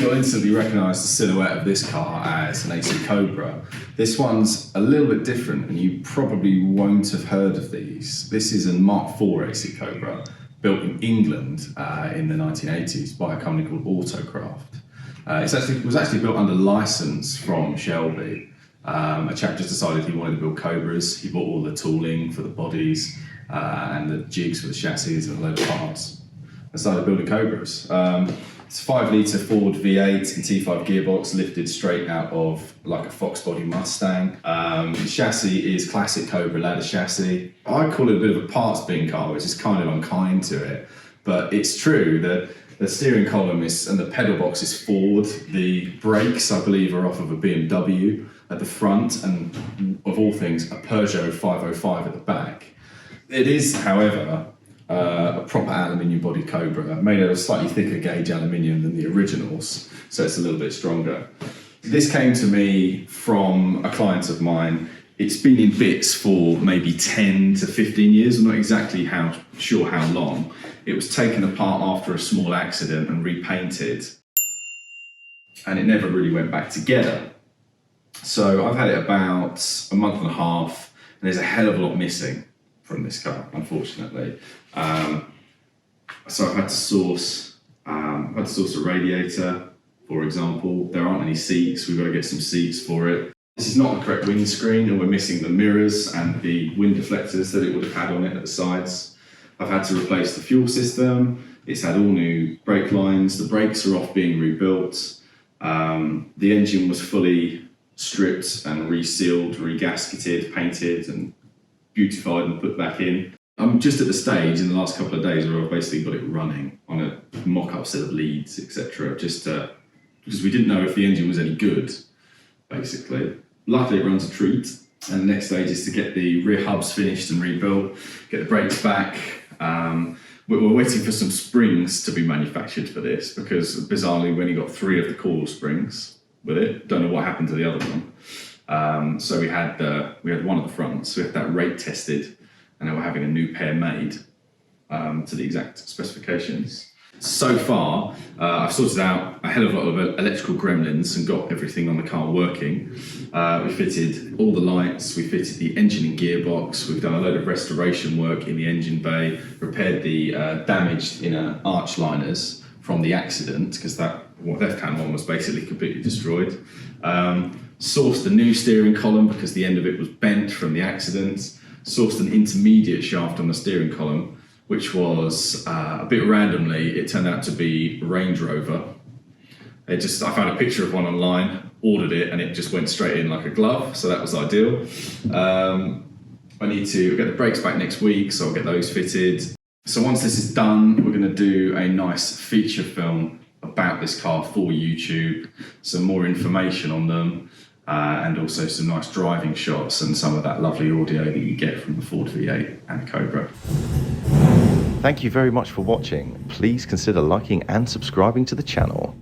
you'll instantly recognise the silhouette of this car as an AC Cobra. This one's a little bit different, and you probably won't have heard of these. This is a Mark IV AC Cobra, built in England in the 1980s by a company called Autokraft. It was actually built under licence from Shelby. A chap just decided he wanted to build Cobras. He bought all the tooling for the bodies and the jigs for the chassis and a load of parts, and started building Cobras. It's a 5-litre Ford V8 and T5 gearbox lifted straight out of like a Fox body Mustang. The chassis is classic Cobra ladder chassis. I call it a bit of a parts bin car, which is kind of unkind to it, but it's true that the steering column and the pedal box is forward. The brakes, I believe, are off of a BMW at the front, and of all things, a Peugeot 505 at the back. It is, however, a proper aluminium body Cobra, made out of slightly thicker gauge aluminium than the originals, so it's a little bit stronger. This came to me from a client of mine. It's been in bits for maybe 10 to 15 years. I'm not exactly sure how long. It was taken apart after a small accident and repainted, and it never really went back together. So I've had it about a month and a half, and there's a hell of a lot missing from this car, unfortunately. So I've had to source a radiator, for example. There aren't any seats. We've got to get some seats for it. This is not the correct windscreen, and we're missing the mirrors and the wind deflectors that it would have had on it at the sides. I've had to replace the fuel system. It's had all new brake lines. The brakes are off being rebuilt. The engine was fully stripped and resealed, regasketed, painted and beautified and put back in. I'm just at the stage in the last couple of days where I've basically got it running on a mock-up set of leads, etc. Just because we didn't know if the engine was any good, basically. Luckily it runs a treat, and the next stage is to get the rear hubs finished and rebuilt, get the brakes back. We're waiting for some springs to be manufactured for this, because bizarrely we only got 3 of the coil springs with it. Don't know what happened to the other one. So we had one at the front, so we had that rate tested, and now we're having a new pair made to the exact specifications. So far, I've sorted out a hell of a lot of electrical gremlins and got everything on the car working. We fitted all the lights, we fitted the engine and gearbox, we've done a load of restoration work in the engine bay, repaired the damaged inner arch liners from the accident, because that left-hand one was basically completely destroyed. Sourced the new steering column because the end of it was bent from the accident. Sourced an intermediate shaft on the steering column, which was a bit randomly, it turned out to be Range Rover. I found a picture of one online, ordered it, and it just went straight in like a glove, so that was ideal. I need to get the brakes back next week, so I'll get those fitted. So once this is done, we're gonna do a nice feature film about this car for YouTube, some more information on them, and also some nice driving shots and some of that lovely audio that you get from the Ford V8 and Cobra. Thank you very much for watching. Please consider liking and subscribing to the channel.